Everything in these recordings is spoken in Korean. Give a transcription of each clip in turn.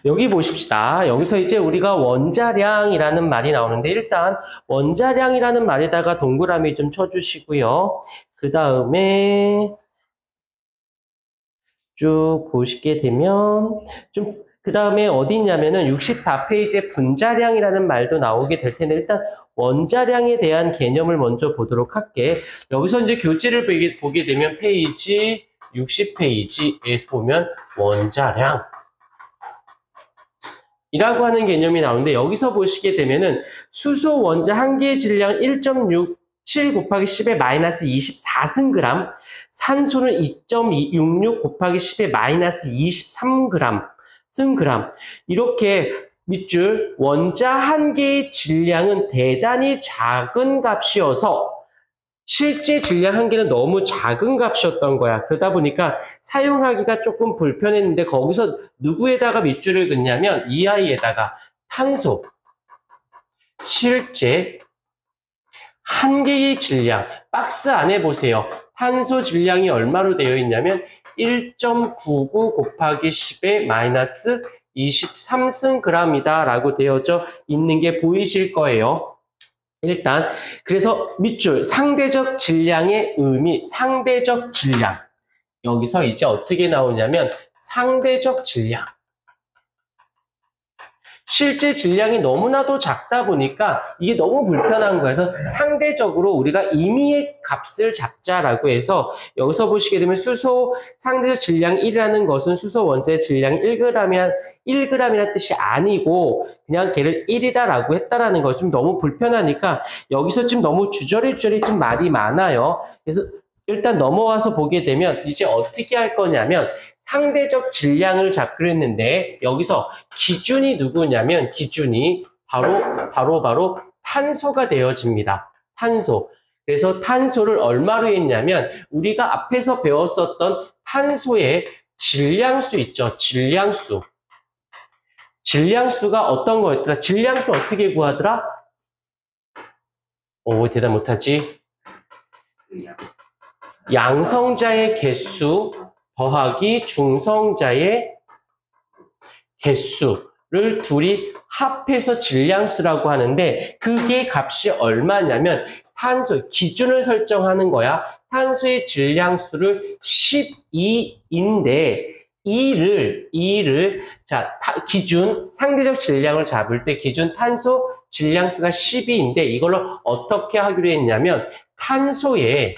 여기 보십시다. 여기서 이제 우리가 원자량이라는 말이 나오는데 일단 원자량이라는 말에다가 동그라미 좀 쳐주시고요. 그 다음에 쭉 보시게 되면 그 다음에 어디 있냐면은 64페이지에 분자량이라는 말도 나오게 될 텐데 일단 원자량에 대한 개념을 먼저 보도록 할게. 여기서 이제 교재를 보게 되면 페이지 60페이지에 보면 원자량 이라고 하는 개념이 나오는데 여기서 보시게 되면은 수소 원자 한 개의 질량 1.67 곱하기 10의 마이너스 24승그램, 산소는 2.66 곱하기 10의 마이너스 23g, 승그램. 이렇게 밑줄 원자 한 개의 질량은 대단히 작은 값이어서 실제 질량 한 개는 너무 작은 값이었던 거야. 그러다 보니까 사용하기가 조금 불편했는데 거기서 누구에다가 밑줄을 긋냐면 이 아이에다가 탄소. 실제 한 개의 질량. 박스 안에 보세요. 탄소 질량이 얼마로 되어 있냐면 1.99 곱하기 10의 마이너스 23승g이다 라고 되어져 있는 게 보이실 거예요. 일단 그래서 밑줄 상대적 질량의 의미, 상대적 질량. 여기서 이제 어떻게 나오냐면 상대적 질량. 실제 질량이 너무나도 작다 보니까 이게 너무 불편한 거여서 상대적으로 우리가 임의의 값을 잡자라고 해서 여기서 보시게 되면 수소 상대적 질량 1이라는 것은 수소 원자의 질량 1g이라는 뜻이 아니고 그냥 걔를 1이다라고 했다라는 거 좀 너무 불편하니까 여기서 좀 너무 주저리 좀 말이 많아요. 그래서 일단 넘어와서 보게 되면 이제 어떻게 할 거냐면 상대적 질량을 잡기로 했는데 여기서 기준이 누구냐면 기준이 바로 탄소가 되어집니다. 탄소. 그래서 탄소를 얼마로 했냐면 우리가 앞에서 배웠었던 탄소의 질량수 있죠. 질량수. 질량수가 어떤 거였더라? 질량수 어떻게 구하더라? 오, 대답 못하지? 양성자의 개수 더하기 중성자의 개수를 둘이 합해서 질량수라고 하는데 그게 값이 얼마냐면 탄소 기준을 설정하는 거야. 탄소의 질량수를 12인데 자 기준 상대적 질량을 잡을 때 기준 탄소 질량수가 12인데 이걸로 어떻게 하기로 했냐면 탄소의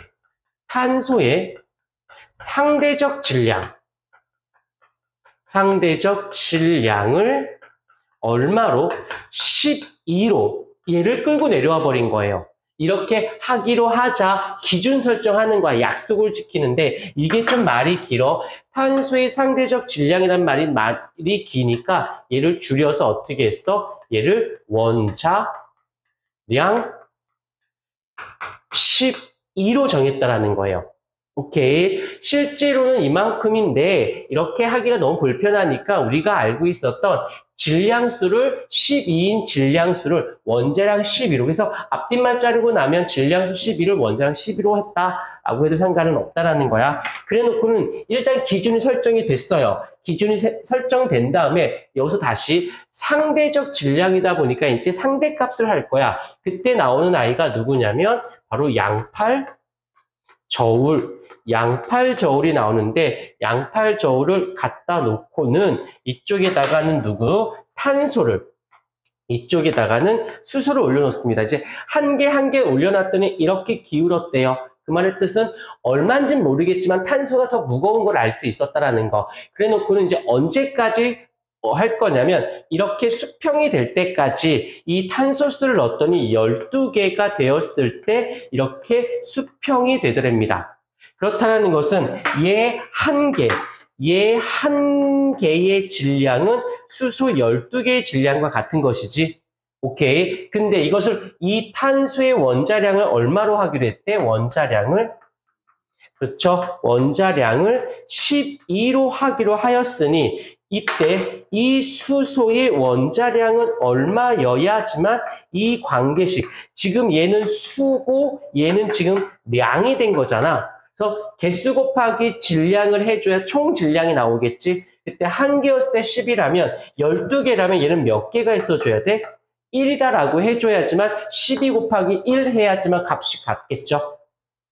상대적 질량을 얼마로? 12로 얘를 끌고 내려와 버린 거예요. 이렇게 하기로 하자 기준 설정하는 거야. 약속을 지키는데 이게 좀 말이 길어. 탄소의 상대적 질량이란 말이 기니까 얘를 줄여서 어떻게 했어? 얘를 원자량 12로 정했다라는 거예요. 오케이. 실제로는 이만큼인데 이렇게 하기가 너무 불편하니까 우리가 알고 있었던 질량수를 12인 질량수를 원자량 12로 그래서 앞뒷말 자르고 나면 질량수 12를 원자량 12로 했다라고 해도 상관은 없다라는 거야. 그래 놓고는 일단 기준이 설정이 됐어요. 기준이 설정된 다음에 여기서 다시 상대적 질량이다 보니까 이제 상대값을 할 거야. 그때 나오는 아이가 누구냐면 바로 양팔저울이 나오는데 양팔저울을 갖다 놓고는 이쪽에다가는 탄소를 이쪽에다가는 수소를 올려놓습니다. 이제 한 개 올려놨더니 이렇게 기울었대요. 그 말의 뜻은 얼마인지는 모르겠지만 탄소가 더 무거운 걸 알 수 있었다라는 거. 그래 놓고는 이제 언제까지 할 거냐면 이렇게 수평이 될 때까지 이 탄소수를 넣었더니 12개가 되었을 때 이렇게 수평이 되더랍니다. 그렇다는 것은 얘 한 개의 질량은 수소 12개의 질량과 같은 것이지. 오케이. 근데 이것을 이 탄소의 원자량을 얼마로 하기로 했대? 원자량을 12로 하기로 하였으니 이때 이 수소의 원자량은 얼마여야지만 이 관계식 지금 얘는 수고 얘는 지금 량이 된 거잖아. 그래서 개수 곱하기 질량을 해줘야 총 질량이 나오겠지. 그때 한 개였을 때 10이라면 12개라면 얘는 몇 개가 있어줘야 돼? 1이다라고 해줘야지만 12 곱하기 1 해야지만 값이 같겠죠?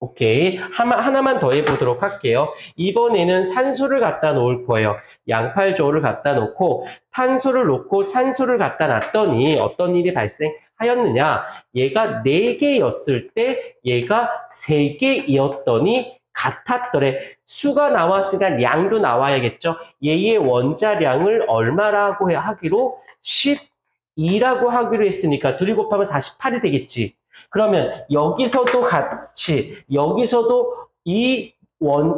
오케이. 하나만 더 해보도록 할게요. 이번에는 산소를 갖다 놓을 거예요. 양팔조를 갖다 놓고 탄소를 놓고 산소를 갖다 놨더니 어떤 일이 발생하였느냐. 얘가 4개였을 때 얘가 3개이었더니 같았더래. 수가 나왔으니까 양도 나와야겠죠. 얘의 원자량을 얼마라고 하기로 12라고 하기로 했으니까 둘이 곱하면 48이 되겠지. 그러면 여기서도 같이 여기서도 이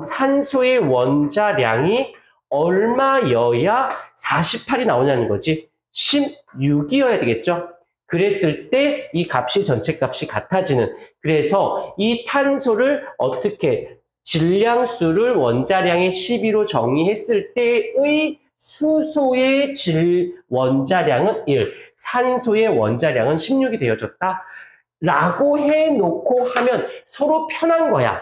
산소의 원자량이 얼마여야 48이 나오냐는 거지. 16이어야 되겠죠. 그랬을 때 이 값이 전체 값이 같아지는. 그래서 이 탄소를 어떻게 질량수를 원자량의 12로 정의했을 때의 수소의 원자량은 1, 산소의 원자량은 16이 되어졌다. 라고 해놓고 하면 서로 편한 거야.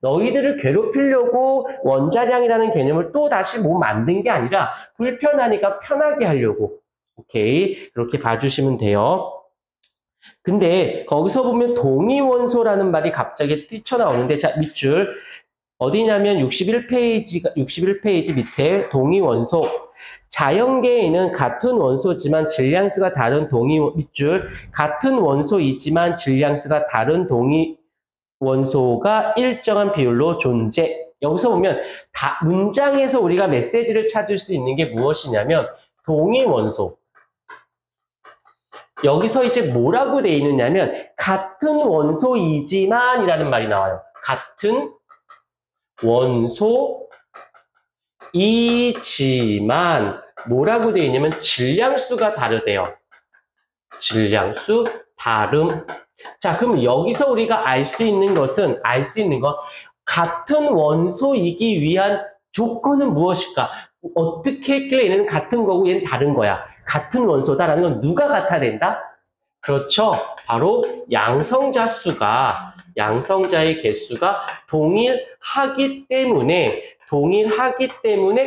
너희들을 괴롭히려고 원자량이라는 개념을 또 다시 뭐 만든 게 아니라 불편하니까 편하게 하려고. 오케이. 그렇게 봐주시면 돼요. 근데 거기서 보면 동위원소라는 말이 갑자기 뛰쳐나오는데, 자, 밑줄. 어디냐면 61페이지 밑에 동위원소. 자연계에는 같은 원소지만 질량수가 다른 밑줄. 같은 원소이지만 질량수가 다른 동위원소가 일정한 비율로 존재. 여기서 보면 문장에서 우리가 메시지를 찾을 수 있는 게 무엇이냐면 동위원소. 여기서 이제 뭐라고 돼 있느냐면 같은 원소이지만 이라는 말이 나와요. 같은 원소이지만 뭐라고 되어 있냐면 질량수가 다르대요. 질량수 다름. 자, 그럼 여기서 우리가 알 수 있는 건 같은 원소이기 위한 조건은 무엇일까? 어떻게 했길래 얘는 같은 거고 얘는 다른 거야. 같은 원소다라는 건 누가 같아야 된다? 그렇죠. 바로 양성자의 개수가 동일하기 때문에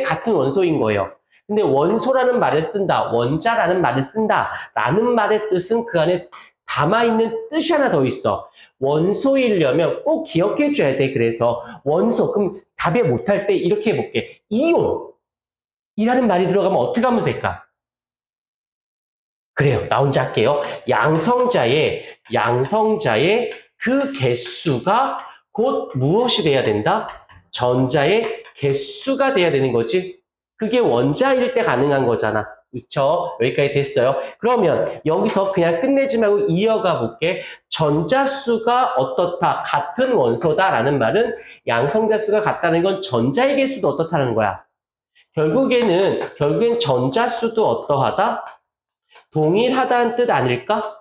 같은 원소인 거예요. 근데 원소라는 말을 쓴다, 원자라는 말을 쓴다 라는 말의 뜻은 그 안에 담아있는 뜻이 하나 더 있어. 원소이려면 꼭 기억해 줘야 돼. 그래서 원소, 그럼 답에 못할 때 이렇게 해볼게. 이온이라는 말이 들어가면 어떻게 하면 될까? 그래요. 나 혼자 할게요. 양성자의 그 개수가 곧 무엇이 돼야 된다? 전자의 개수가 돼야 되는 거지. 그게 원자일 때 가능한 거잖아. 그쵸? 여기까지 됐어요. 그러면 여기서 그냥 끝내지 말고 이어가 볼게. 전자수가 어떻다? 같은 원소다라는 말은 양성자수가 같다는 건 전자의 개수도 어떻다는 거야. 결국엔 전자수도 어떠하다? 동일하다는 뜻 아닐까?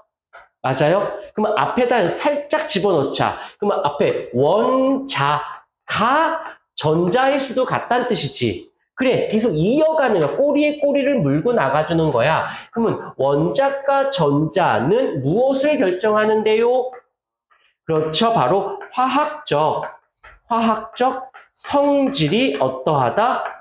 맞아요? 그러면 앞에다 살짝 집어넣자. 그러면 앞에 원자가 전자의 수도 같다는 뜻이지. 그래, 계속 이어가는 거야. 꼬리에 꼬리를 물고 나가주는 거야. 그러면 원자과 전자는 무엇을 결정하는데요? 그렇죠. 바로 화학적 성질이 어떠하다?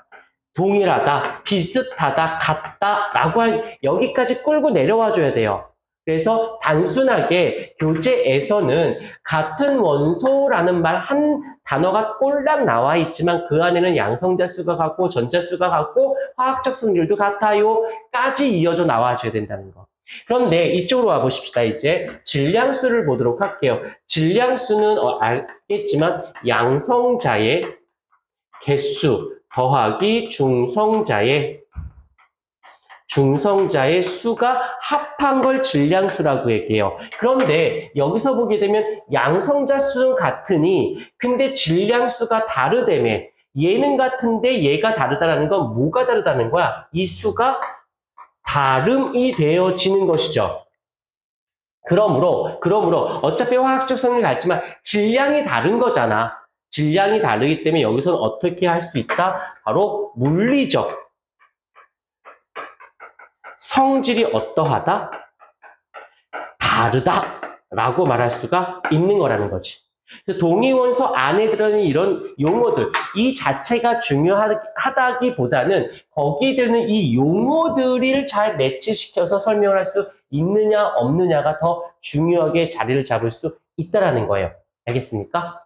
동일하다, 비슷하다, 같다라고 여기까지 끌고 내려와 줘야 돼요. 그래서 단순하게 교재에서는 같은 원소라는 말 한 단어가 꼴랑 나와 있지만 그 안에는 양성자수가 같고 전자수가 같고 화학적 성질도 같아요 까지 이어져 나와줘야 된다는 거. 그런데 이쪽으로 와보십시다. 이제 질량수를 보도록 할게요. 질량수는 알겠지만 양성자의 개수 더하기 중성자의 수가 합한 걸 질량수라고 얘기해요. 그런데 여기서 보게 되면 양성자 수는 같으니 근데 질량수가 다르다며 얘는 같은데 얘가 다르다는 건 뭐가 다르다는 거야? 이 수가 다름이 되어지는 것이죠. 그러므로 어차피 화학적 성질이 같지만 질량이 다른 거잖아. 질량이 다르기 때문에 여기서는 어떻게 할 수 있다? 바로 물리적 성질이 어떠하다? 다르다 라고 말할 수가 있는 거라는 거지. 그래서 동의원서 안에 들어있는 이런 용어들, 이 자체가 중요하다기보다는 거기에 들는 이 용어들을 잘 매치시켜서 설명을 할 수 있느냐 없느냐가 더 중요하게 자리를 잡을 수 있다라는 거예요. 알겠습니까?